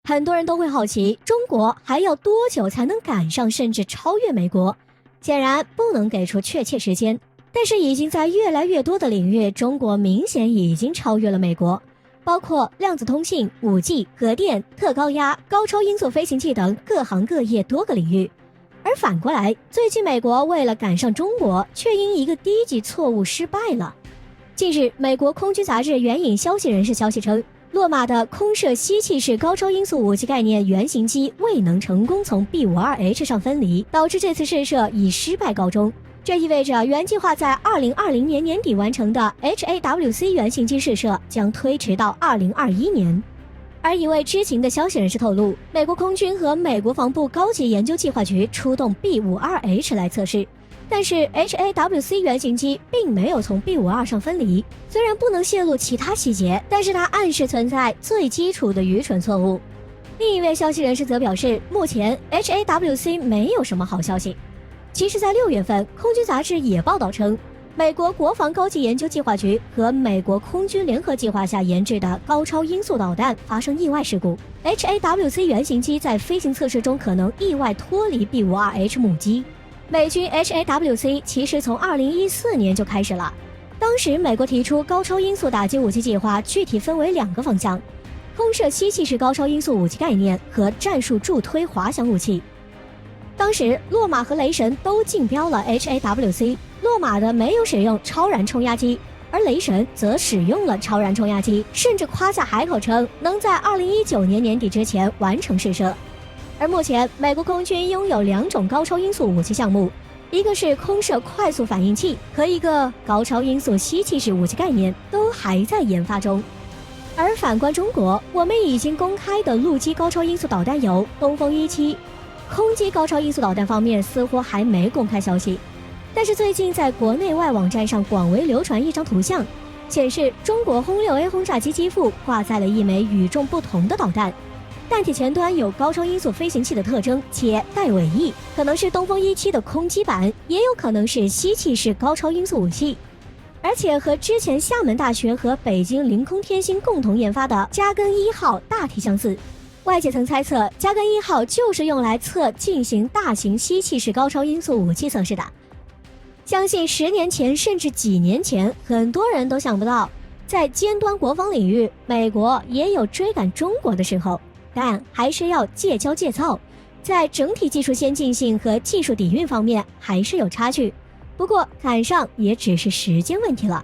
很多人都会好奇，中国还要多久才能赶上甚至超越美国？显然不能给出确切时间，但是已经在越来越多的领域，中国明显已经超越了美国，包括量子通信、5G、核电、特高压、高超音速飞行器等各行各业多个领域。而反过来，最近美国为了赶上中国，却因一个低级错误失败了。近日，美国空军杂志援引消息人士消息称，洛马的空射吸气式高超音速武器概念原型机未能成功从 B-52H 上分离，导致这次试射以失败告终。这意味着原计划在2020年年底完成的 HAWC 原型机试射将推迟到2021年。而一位知情的消息人士透露，美国空军和美国防部高级研究计划局出动 B-52H 来测试，但是 HAWC 原型机并没有从 B-52 上分离。虽然不能泄露其他细节，但是它暗示存在最基础的愚蠢错误。另一位消息人士则表示，目前 HAWC 没有什么好消息。其实在6月份，空军杂志也报道称，美国国防高级研究计划局和美国空军联合计划下研制的高超音速导弹发生意外事故， HAWC 原型机在飞行测试中可能意外脱离 B-52H 母机。美军 HAWC 其实从2014年就开始了，当时美国提出高超音速打击武器计划，具体分为2个方向：空射吸气式高超音速武器概念和战术助推滑翔武器。当时洛马和雷神都竞标了 HAWC， 洛马的没有使用超燃冲压机，而雷神则使用了超燃冲压机，甚至夸下海口称能在2019年年底之前完成试射。而目前美国空军拥有2种高超音速武器项目，一个是空射快速反应器和一个高超音速吸气式武器概念，都还在研发中。而反观中国，我们已经公开的陆基高超音速导弹有东风17，空基高超音速导弹方面似乎还没公开消息。但是最近在国内外网站上广为流传一张图像，显示中国轰6A 轰炸机机腹挂载了一枚与众不同的导弹，弹体前端有高超音速飞行器的特征，且带尾翼，可能是东风17的空基版，也有可能是吸气式高超音速武器。而且和之前厦门大学和北京凌空天星共同研发的加根1号大体相似。外界曾猜测，加根1号就是用来进行大型吸气式高超音速武器测试的。相信10年前甚至几年前，很多人都想不到，在尖端国防领域，美国也有追赶中国的时候，但还是要戒骄戒躁，在整体技术先进性和技术底蕴方面还是有差距。不过赶上也只是时间问题了。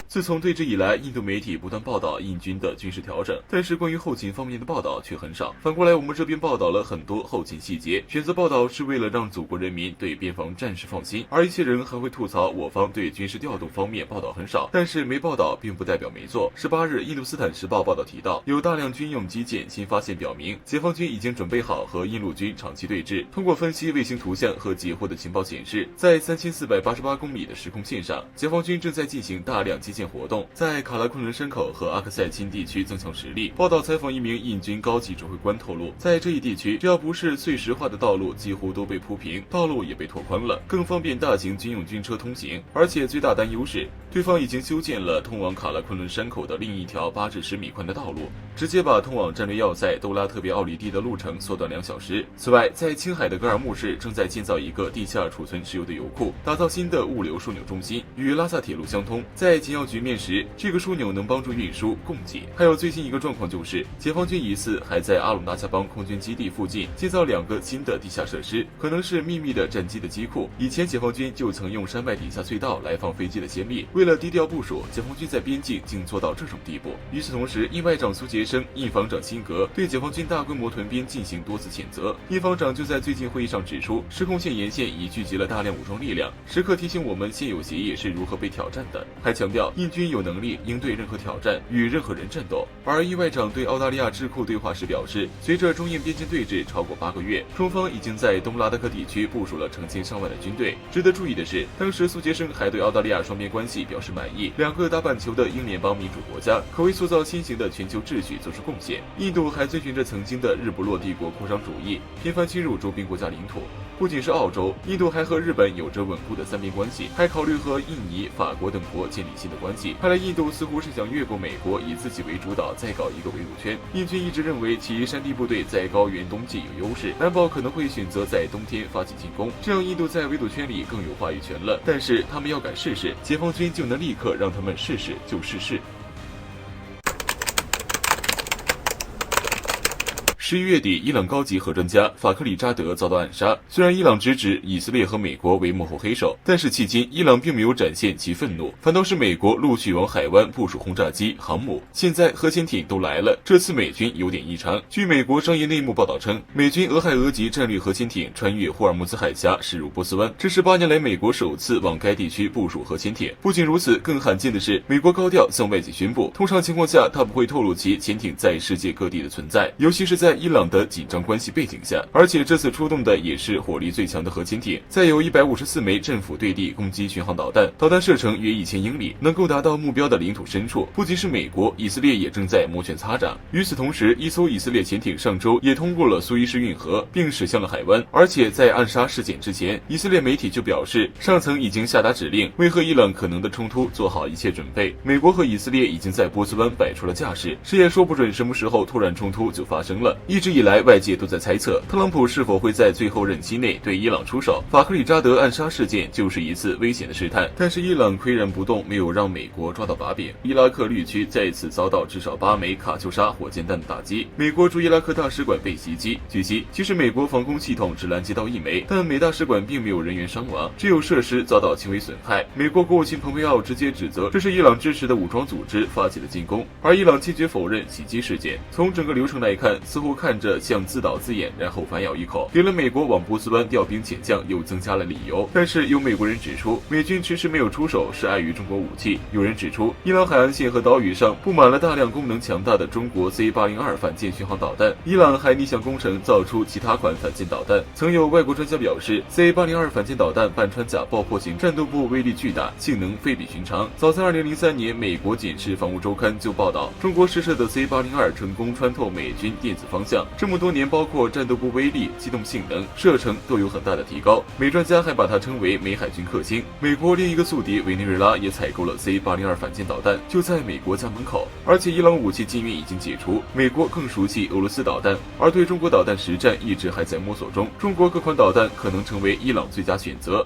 自从对峙以来，印度媒体不断报道印军的军事调整，但是关于后勤方面的报道却很少。反过来，我们这边报道了很多后勤细节，选择报道是为了让祖国人民对边防战士放心。而一些人还会吐槽我方对军事调动方面报道很少，但是没报道并不代表没做。18日，印度斯坦时报报道提到，有大量军用基建新发现表明，解放军已经准备好和印陆军长期对峙。通过分析卫星图像和截获的情报显示，在3488公里的时空线上，解放军正在进行大量基建活动，在卡拉昆仑山口和阿克塞钦地区增强实力。报道采访一名印军高级指挥官透露，在这一地区，只要不是碎石化的道路几乎都被铺平，道路也被拓宽了，更方便大型军用军车通行。而且最大担忧是，对方已经修建了通往卡拉昆仑山口的另一条8至10米宽的道路，直接把通往战略要塞兜拉特别奥里蒂的路程缩短2小时。此外，在青海的格尔木市正在建造一个地下储存石油的油库，打造新的物流枢纽中心，与拉萨铁路相通。在紧要局面时，这个枢纽能帮助运输供给。还有最新一个状况就是，解放军疑似还在阿鲁纳恰邦空军基地附近建造2个新的地下设施，可能是秘密的战机的机库。以前解放军就曾用山脉底下隧道来放飞机的先例，为了低调部署，解放军在边境竟做到这种地步。与此同时，印外长苏杰生、印防长辛格对解放军大规模屯边进行多次谴责。印防长就在最近会议上指出，失控线沿线已聚集了大量武装力量，时刻提醒我们现有协议是如何被挑战的，还强调印军有能力应对任何挑战，与任何人战斗。而印外长对澳大利亚智库对话时表示，随着中印边境对峙超过8个月，双方已经在东拉达克地区部署了成千上万的军队。值得注意的是，当时苏杰生还对澳大利亚双边关系表示满意，2个大半球的英联邦民主国家可为塑造新型的全球秩序做出贡献。印度还遵循着曾经的日不落帝国扩张主义，频繁侵入周边国家领土。不仅是澳洲，印度还和日本有着稳固的3边关系，还考虑和印尼、法国等国建立新的关系。关系。看来印度似乎是想越过美国，以自己为主导，再搞一个围堵圈。印军一直认为其山地部队在高原冬季有优势，南保可能会选择在冬天发起进攻，这样印度在围堵圈里更有话语权了。但是他们要敢试试，解放军就能立刻让他们试试就试试。11月底，伊朗高级核专家法克里扎德遭到暗杀。虽然伊朗直指以色列和美国为幕后黑手，但是迄今伊朗并没有展现其愤怒，反倒是美国陆续往海湾部署轰炸机、航母，现在核潜艇都来了。这次美军有点异常。据美国商业内幕报道称，美军俄亥俄级战略核潜艇穿越霍尔木兹海峡驶入波斯湾，这是8年来美国首次往该地区部署核潜艇。不仅如此，更罕见的是，美国高调向外界宣布，通常情况下他不会透露其潜艇在世界各地的存在，尤其是在伊朗的紧张关系背景下，而且这次出动的也是火力最强的核潜艇，载有154枚政府对地攻击巡航导弹，导弹射程约1000英里，能够达到目标的领土深处。不仅是美国，以色列也正在摩拳擦掌。与此同时，一艘以色列潜艇上周也通过了苏伊士运河，并驶向了海湾。而且在暗杀事件之前，以色列媒体就表示，上层已经下达指令，为和伊朗可能的冲突做好一切准备。美国和以色列已经在波斯湾摆出了架势，谁也说不准什么时候突然冲突就发生了。一直以来，外界都在猜测特朗普是否会在最后任期内对伊朗出手。法克里扎德暗杀事件就是一次危险的试探，但是伊朗岿然不动，没有让美国抓到把柄。伊拉克绿区再次遭到至少8枚卡秋莎火箭弹的打击，美国驻伊拉克大使馆被袭击。据悉，其实美国防空系统只拦截到1枚，但美大使馆并没有人员伤亡，只有设施遭到轻微损害。美国国务卿蓬佩奥直接指责这是伊朗支持的武装组织发起的进攻，而伊朗坚决否认袭击事件。从整个流程来看，似乎看着像自导自演，然后反咬一口，给了美国往波斯湾调兵遣将又增加了理由。但是有美国人指出，美军迟迟没有出手是碍于中国武器。有人指出，伊朗海岸线和岛屿上布满了大量功能强大的中国 C802 反舰巡航导弹，伊朗还逆向工程造出其他款反舰导弹。曾有外国专家表示， C802 反舰导弹半穿甲爆破型战斗部威力巨大，性能非比寻常。早在2003年，美国检视防务周刊就报道，中国试射的 C802 成功穿透美军电子方向，这么多年包括战斗部威力、机动性能、射程都有很大的提高。美专家还把它称为美海军克星。美国另一个宿敌委内瑞拉也采购了 C802 反舰导弹，就在美国家门口。而且伊朗武器禁运已经解除，美国更熟悉俄罗斯导弹，而对中国导弹实战一直还在摸索中。中国各款导弹可能成为伊朗最佳选择。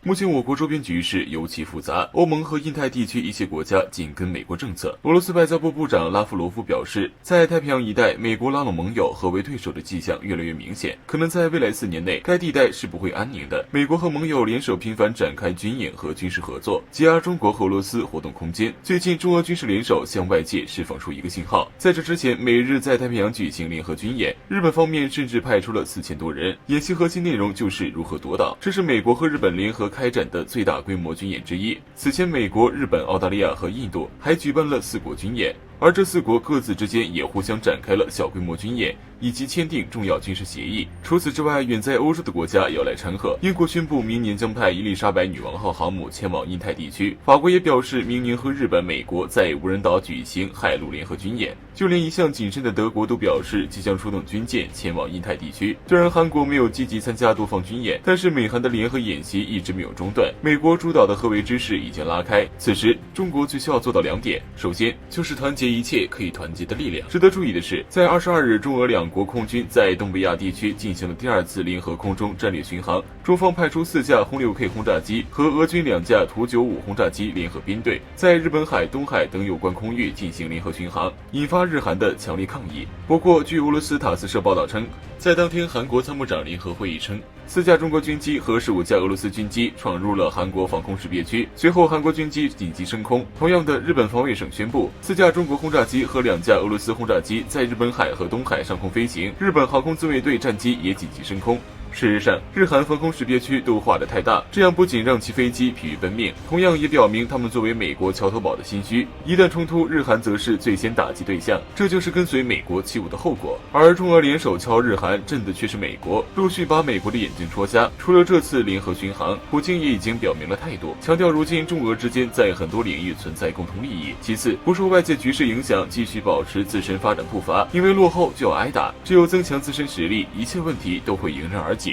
目前我国周边局势尤其复杂，欧盟和印太地区一些国家紧跟美国政策。俄罗斯外交部部长拉夫罗夫表示，在太平洋一带，美国拉拢盟友和为对手的迹象越来越明显，可能在未来4年内，该地带是不会安宁的。美国和盟友联手频繁展开军演和军事合作，挤压中国和俄罗斯活动空间。最近中俄军事联手向外界释放出一个信号。在这之前，美日在太平洋举行联合军演，日本方面甚至派出了4000多人。演习核心内容就是如何夺岛，这是美国和日本联合开展的最大规模军演之一。此前，美国、日本、澳大利亚和印度还举办了4国军演，而这4国各自之间也互相展开了小规模军演，以及签订重要军事协议。除此之外，远在欧洲的国家也要来掺和。英国宣布明年将派伊丽莎白女王号航母前往印太地区，法国也表示明年和日本、美国在无人岛举行海陆联合军演。就连一向谨慎的德国都表示即将出动军舰前往印太地区。虽然韩国没有积极参加多方军演，但是美韩的联合演习一直没有中断。美国主导的核围之势已经拉开，此时中国最需要做到2点，首先就是团结一切可以团结的力量。值得注意的是，在22日，中俄2国空军在东北亚地区进行了第2次联合空中战略巡航，中方派出4架轰6K 轰炸机和俄军2架图95轰炸机联合编队，在日本海、东海等有关空域进行联合巡航，引发日韩的强烈抗议。不过，据俄罗斯塔斯社报道称，在当天韩国参谋长联合会议称，4架中国军机和15架俄罗斯军机闯入了韩国防空识别区，随后韩国军机紧急升空。同样的，日本防卫省宣布，4架中国轰炸机和2架俄罗斯轰炸机在日本海和东海上空飞行，日本航空自卫队战机也紧急升空。事实上，日韩防空识别区都画得太大，这样不仅让其飞机疲于奔命，同样也表明他们作为美国桥头堡的心虚。一旦冲突，日韩则是最先打击对象，这就是跟随美国起舞的后果。而中俄联手敲日韩，震的却是美国，陆续把美国的眼睛戳瞎。除了这次联合巡航，普京也已经表明了态度，强调如今中俄之间在很多领域存在共同利益。其次，不受外界局势影响，继续保持自身发展步伐，因为落后就要挨打，只有增强自身实力，一切问题都会迎刃而解。